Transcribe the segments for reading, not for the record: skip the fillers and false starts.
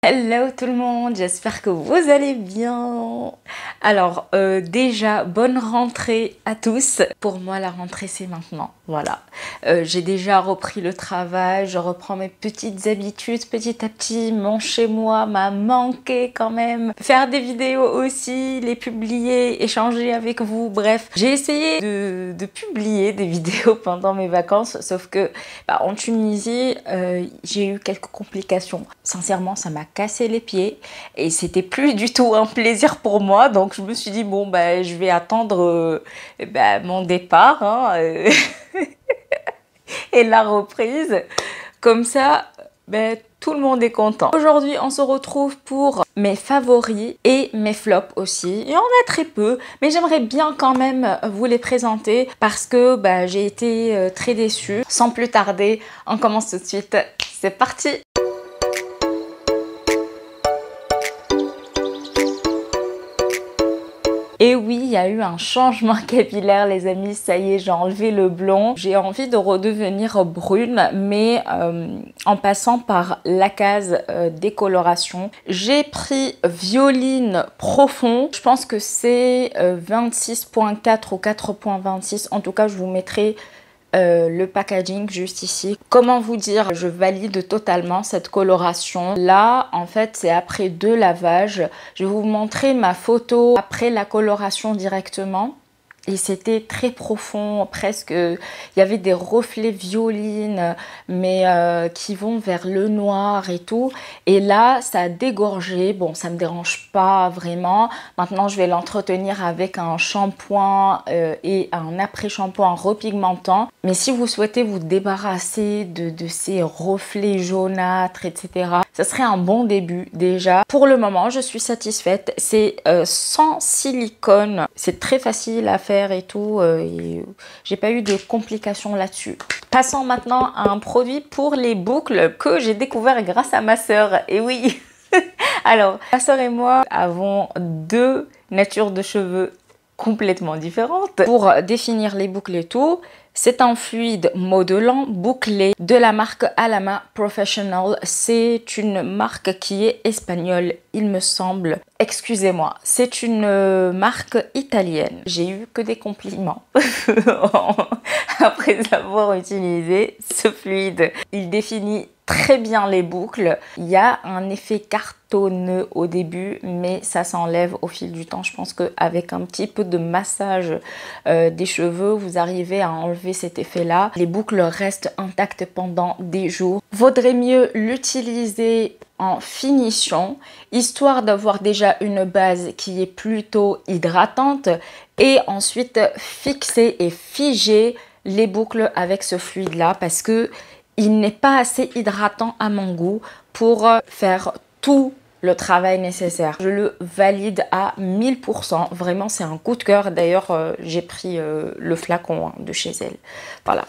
Hello tout le monde, j'espère que vous allez bien. Alors déjà, bonne rentrée à tous. Pour moi, la rentrée c'est maintenant, voilà. J'ai déjà repris le travail, je reprends mes petites habitudes petit à petit. Mon chez moi m'a manqué quand même. Faire des vidéos aussi, les publier, échanger avec vous, bref. J'ai essayé de publier des vidéos pendant mes vacances, sauf que en Tunisie, j'ai eu quelques complications. Sincèrement, ça m'a cassé les pieds et c'était plus du tout un plaisir pour moi, donc je me suis dit bon je vais attendre mon départ et la reprise, comme ça tout le monde est content. Aujourd'hui on se retrouve pour mes favoris et mes flops aussi. Il y en a très peu, mais j'aimerais bien quand même vous les présenter parce que j'ai été très déçue. Sans plus tarder, on commence tout de suite, c'est parti. Et oui, il y a eu un changement capillaire les amis, ça y est, j'ai enlevé le blond. J'ai envie de redevenir brune, mais en passant par la case décoloration. J'ai pris Violine Profond, je pense que c'est 26.4 ou 4.26, en tout cas je vous mettrai le packaging juste ici. Comment vous dire, je valide totalement cette coloration. Là, en fait, c'est après 2 lavages. Je vais vous montrer ma photo après la coloration directement. Et c'était très profond, presque, il y avait des reflets violines, mais qui vont vers le noir et tout. Et là, ça a dégorgé. Bon, ça me dérange pas vraiment. Maintenant, je vais l'entretenir avec un shampoing et un après-shampoing repigmentant. Mais si vous souhaitez vous débarrasser de ces reflets jaunâtres, etc., ça serait un bon début déjà. Pour le moment, je suis satisfaite. C'est sans silicone. C'est très facile à faire et tout, j'ai pas eu de complications là-dessus. Passons maintenant à un produit pour les boucles que j'ai découvert grâce à ma sœur. Et oui, alors ma sœur et moi avons 2 natures de cheveux complètement différentes. Pour définir les boucles et tout, c'est un fluide modelant bouclé de la marque Alama Professional. C'est une marque qui est espagnole, il me semble. Excusez-moi, c'est une marque italienne. J'ai eu que des compliments après avoir utilisé ce fluide. Il définit très bien les boucles. Il y a un effet cartonneux au début, mais ça s'enlève au fil du temps. Je pense qu'avec un petit peu de massage des cheveux, vous arrivez à enlever cet effet-là. Les boucles restent intactes pendant des jours. Vaudrait mieux l'utiliser en finition, histoire d'avoir déjà une base qui est plutôt hydratante et ensuite fixer et figer les boucles avec ce fluide-là parce que il n'est pas assez hydratant à mon goût pour faire tout le travail nécessaire. Je le valide à 1000%. Vraiment, c'est un coup de cœur. D'ailleurs, j'ai pris le flacon de chez elle. Voilà,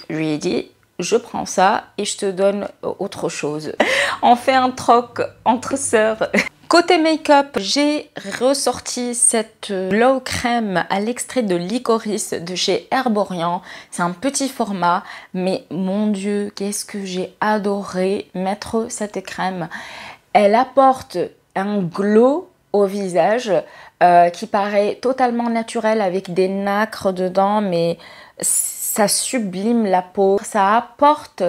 je lui ai dit, je prends ça et je te donne autre chose. On fait un troc entre sœurs. Côté make-up, j'ai ressorti cette glow crème à l'extrait de licorice de chez Herborian. C'est un petit format, mais mon Dieu, qu'est-ce que j'ai adoré mettre cette crème. Elle apporte un glow au visage qui paraît totalement naturel avec des nacres dedans, mais ça sublime la peau. Ça apporte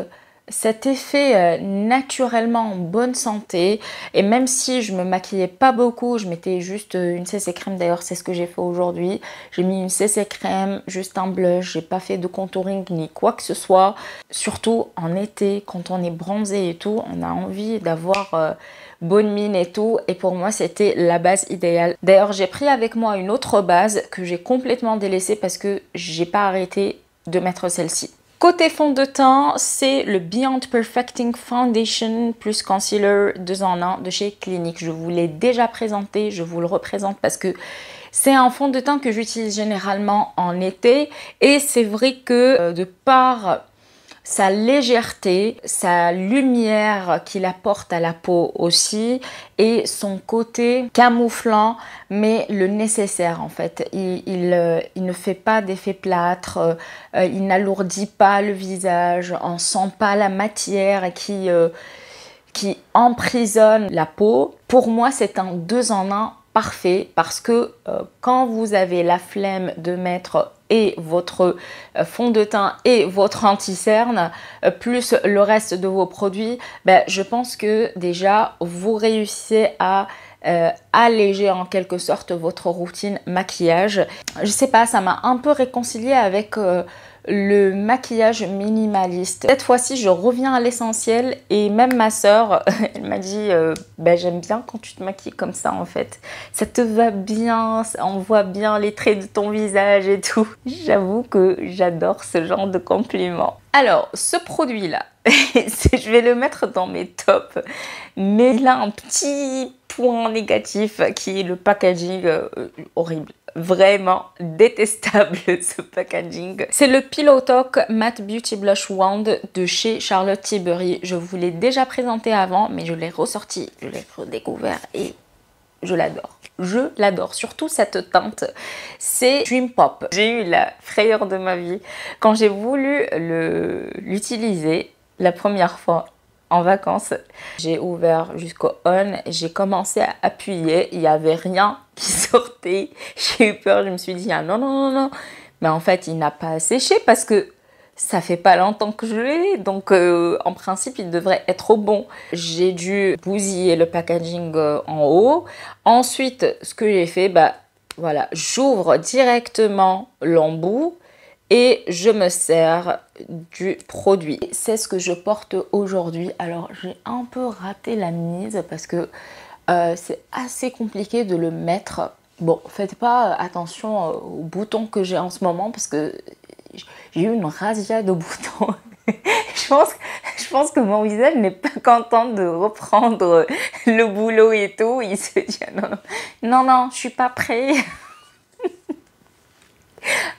cet effet naturellement en bonne santé. Et même si je me maquillais pas beaucoup, je mettais juste une CC crème, d'ailleurs c'est ce que j'ai fait aujourd'hui. J'ai mis une CC crème, juste un blush, j'ai pas fait de contouring ni quoi que ce soit. Surtout en été, quand on est bronzé et tout, on a envie d'avoir bonne mine et tout, et pour moi c'était la base idéale. D'ailleurs j'ai pris avec moi une autre base que j'ai complètement délaissée parce que j'ai pas arrêté de mettre celle-ci. Côté fond de teint, c'est le Beyond Perfecting Foundation plus Concealer 2 en 1 de chez Clinique. Je vous l'ai déjà présenté, je vous le représente parce que c'est un fond de teint que j'utilise généralement en été. Et c'est vrai que de par sa légèreté, sa lumière qu'il apporte à la peau aussi et son côté camouflant mais le nécessaire en fait. Il ne fait pas d'effet plâtre, il n'alourdit pas le visage, on sent pas la matière qui emprisonne la peau. Pour moi, c'est un 2 en 1 parfait parce que quand vous avez la flemme de mettre et votre fond de teint et votre anti-cerne, plus le reste de vos produits, ben, je pense que déjà vous réussissez à alléger en quelque sorte votre routine maquillage. Je sais pas, ça m'a un peu réconciliée avec le maquillage minimaliste. Cette fois-ci, je reviens à l'essentiel et même ma soeur, elle m'a dit ben, j'aime bien quand tu te maquilles comme ça en fait. Ça te va bien, on voit bien les traits de ton visage et tout. J'avoue que j'adore ce genre de compliments. Alors, ce produit-là, je vais le mettre dans mes tops, mais il a un petit point négatif qui est le packaging horrible. Vraiment détestable ce packaging. C'est le Pillow Talk Matte Beauty Blush Wand de chez Charlotte Tilbury. Je vous l'ai déjà présenté avant, mais je l'ai ressorti, je l'ai redécouvert et je l'adore. Je l'adore, surtout cette teinte. C'est Dream Pop. J'ai eu la frayeur de ma vie quand j'ai voulu l'utiliser la première fois en vacances. J'ai ouvert jusqu'au on, j'ai commencé à appuyer, il n'y avait rien qui sortait. J'ai eu peur, je me suis dit ah non, non, non, non. Mais en fait, il n'a pas séché parce que ça fait pas longtemps que je l'ai, donc en principe, il devrait être bon. J'ai dû bousiller le packaging en haut. Ensuite, ce que j'ai fait, bah voilà, j'ouvre directement l'embout et je me sers du produit. C'est ce que je porte aujourd'hui. Alors, j'ai un peu raté la mise parce que c'est assez compliqué de le mettre. Bon, faites pas attention aux boutons que j'ai en ce moment parce que j'ai eu une razzia de boutons. je pense que mon visage n'est pas content de reprendre le boulot et tout. Il se dit ah, non, non, non, non, je suis pas prêt.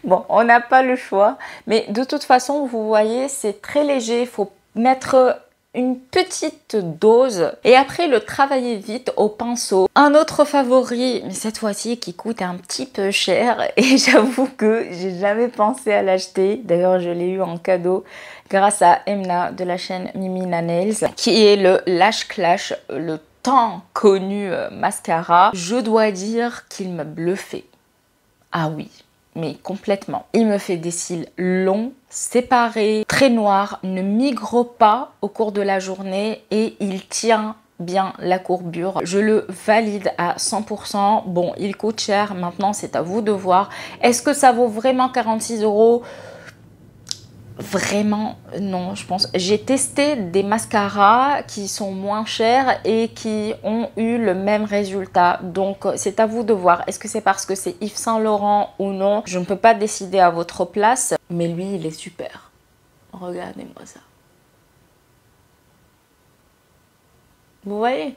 Bon, on n'a pas le choix, mais de toute façon, vous voyez, c'est très léger. Il faut mettre une petite dose et après le travailler vite au pinceau. Un autre favori, mais cette fois-ci qui coûte un petit peu cher et j'avoue que j'ai jamais pensé à l'acheter. D'ailleurs, je l'ai eu en cadeau grâce à Emna de la chaîne Mimina Nails, qui est le Lash Clash, le tant connu mascara. Je dois dire qu'il m'a bluffé. Ah oui, mais complètement. Il me fait des cils longs, séparés, très noirs, ne migre pas au cours de la journée et il tient bien la courbure. Je le valide à 100%. Bon, il coûte cher, maintenant c'est à vous de voir. Est-ce que ça vaut vraiment 46 €? Vraiment, non, je pense. J'ai testé des mascaras qui sont moins chers et qui ont eu le même résultat. Donc, c'est à vous de voir. Est-ce que c'est parce que c'est Yves Saint Laurent ou non? Je ne peux pas décider à votre place. Mais lui, il est super. Regardez-moi ça. Vous voyez?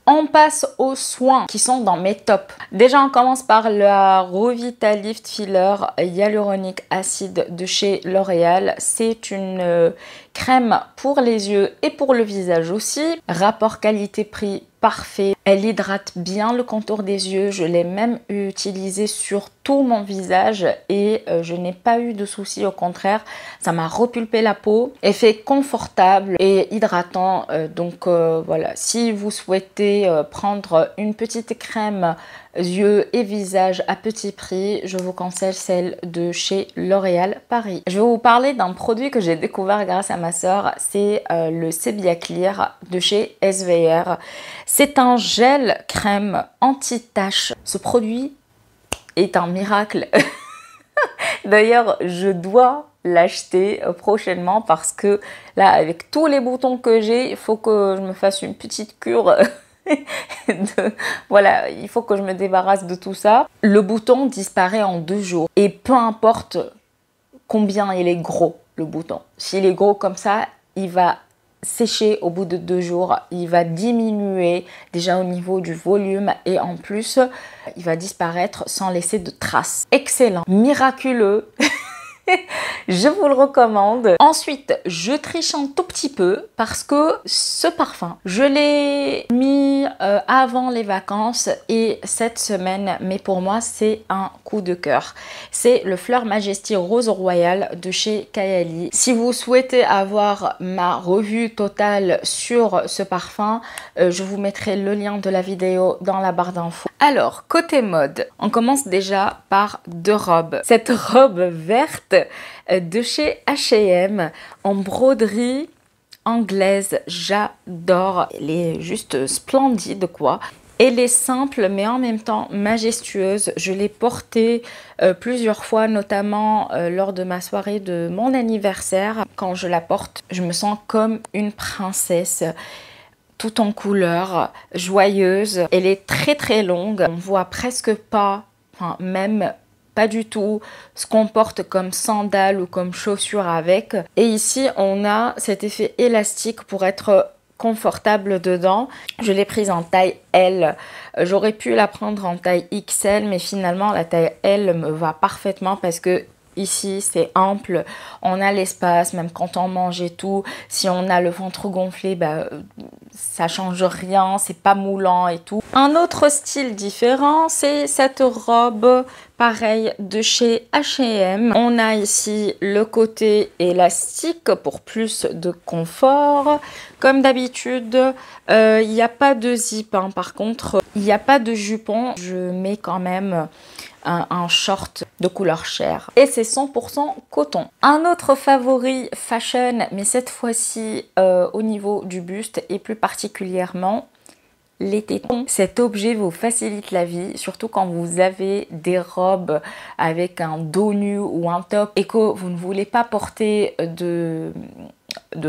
On passe aux soins qui sont dans mes tops. Déjà, on commence par la Revitalift Filler Hyaluronic Acid de chez L'Oréal. C'est une crème pour les yeux et pour le visage aussi. Rapport qualité-prix parfait. Elle hydrate bien le contour des yeux. Je l'ai même utilisée sur tout mon visage et je n'ai pas eu de soucis. Au contraire, ça m'a repulpé la peau. Effet confortable et hydratant. Donc voilà, si vous souhaitez prendre une petite crème yeux et visage à petit prix, je vous conseille celle de chez L'Oréal Paris. Je vais vous parler d'un produit que j'ai découvert grâce à ma soeur, c'est le Sebia Clear de chez SVR. C'est un gel crème anti-tache. Ce produit est un miracle. D'ailleurs, je dois l'acheter prochainement parce que là, avec tous les boutons que j'ai, il faut que je me fasse une petite cure. Voilà, il faut que je me débarrasse de tout ça. Le bouton disparaît en 2 jours et peu importe combien il est gros, le bouton. S'il est gros comme ça, il va sécher au bout de 2 jours. Il va diminuer déjà au niveau du volume et en plus, il va disparaître sans laisser de traces. Excellent, miraculeux. Je vous le recommande. Ensuite, je triche un tout petit peu parce que ce parfum, je l'ai mis avant les vacances et cette semaine, mais pour moi, c'est un coup de cœur. C'est le Fleur Majesty Rose Royal de chez Kayali. Si vous souhaitez avoir ma revue totale sur ce parfum, je vous mettrai le lien de la vidéo dans la barre d'infos. Alors, côté mode, on commence déjà par deux robes. Cette robe verte de chez H&M en broderie anglaise, j'adore. Elle est juste splendide quoi. Elle est simple mais en même temps majestueuse. Je l'ai portée plusieurs fois, notamment lors de ma soirée de mon anniversaire. Quand je la porte, je me sens comme une princesse. Tout en couleur, joyeuse. Elle est très longue. On voit presque pas, enfin même pas du tout, ce qu'on porte comme sandales ou comme chaussures avec. Et ici, on a cet effet élastique pour être confortable dedans. Je l'ai prise en taille L. J'aurais pu la prendre en taille XL, mais finalement, la taille L me va parfaitement parce que ici, c'est ample, on a l'espace, même quand on mange et tout. Si on a le ventre gonflé, bah, ça change rien, c'est pas moulant et tout. Un autre style différent, c'est cette robe, pareil, de chez H&M. On a ici le côté élastique pour plus de confort. Comme d'habitude, il n'y a pas de zip, hein. Par contre, il n'y a pas de jupon. Je mets quand même un short de couleur chair et c'est 100% coton. Un autre favori fashion, mais cette fois-ci au niveau du buste et plus particulièrement les tétons. Cet objet vous facilite la vie, surtout quand vous avez des robes avec un dos nu ou un top et que vous ne voulez pas porter de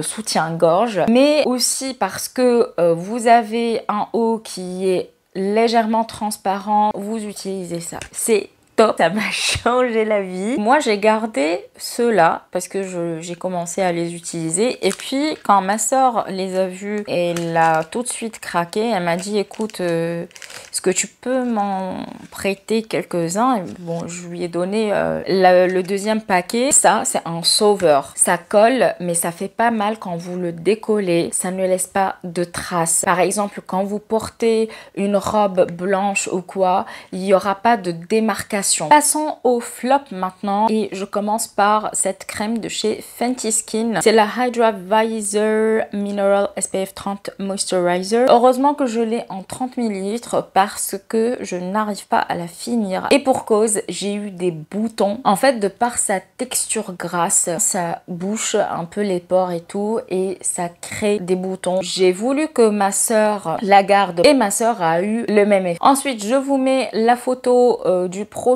soutien-gorge, mais aussi parce que vous avez un haut qui est légèrement transparent, vous utilisez ça. C'est top, ça m'a changé la vie. Moi, j'ai gardé ceux-là parce que j'ai commencé à les utiliser. Et puis, quand ma soeur les a vus, elle a tout de suite craqué. Elle m'a dit, écoute, est-ce que tu peux m'en prêter quelques-uns? Bon, je lui ai donné le deuxième paquet. Ça, c'est un sauveur. Ça colle, mais ça fait pas mal quand vous le décollez. Ça ne laisse pas de traces. Par exemple, quand vous portez une robe blanche ou quoi, il n'y aura pas de démarcation. Passons au flop maintenant et je commence par cette crème de chez Fenty Skin. C'est la Hydra Visor Mineral SPF 30 Moisturizer. Heureusement que je l'ai en 30 ml parce que je n'arrive pas à la finir. Et pour cause, j'ai eu des boutons. En fait, de par sa texture grasse, ça bouche un peu les pores et tout et ça crée des boutons. J'ai voulu que ma soeur la garde et ma soeur a eu le même effet. Ensuite, je vous mets la photo du prochain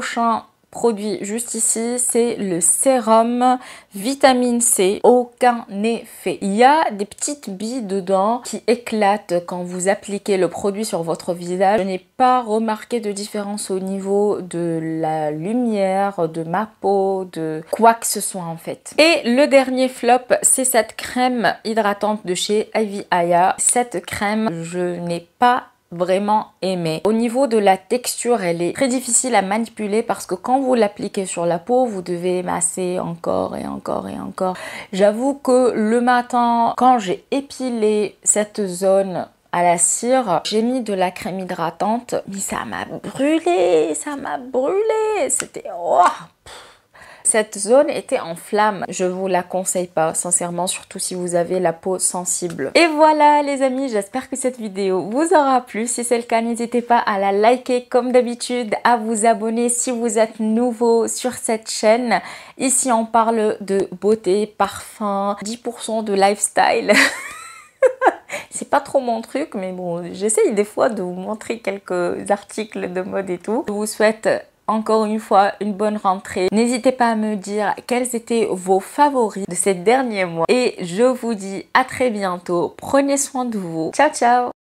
produit juste ici, c'est le sérum vitamine C. Aucun effet. Il y a des petites billes dedans qui éclatent quand vous appliquez le produit sur votre visage. Je n'ai pas remarqué de différence au niveau de la lumière, de ma peau, de quoi que ce soit en fait. Et le dernier flop, c'est cette crème hydratante de chez Ivy Aya. Cette crème, je n'ai pas vraiment aimé. Au niveau de la texture, elle est très difficile à manipuler parce que quand vous l'appliquez sur la peau, vous devez masser encore et encore et encore. J'avoue que le matin, quand j'ai épilé cette zone à la cire, j'ai mis de la crème hydratante, mais ça m'a brûlé, c'était... Oh, cette zone était en flamme. Je vous la conseille pas, sincèrement, surtout si vous avez la peau sensible. Et voilà les amis, j'espère que cette vidéo vous aura plu. Si c'est le cas, n'hésitez pas à la liker comme d'habitude, à vous abonner si vous êtes nouveau sur cette chaîne. Ici, on parle de beauté, parfum, 10% de lifestyle. C'est pas trop mon truc, mais bon, j'essaye des fois de vous montrer quelques articles de mode et tout. Je vous souhaite encore une fois une bonne rentrée. N'hésitez pas à me dire quels étaient vos favoris de ces derniers mois. Et je vous dis à très bientôt. Prenez soin de vous. Ciao, ciao.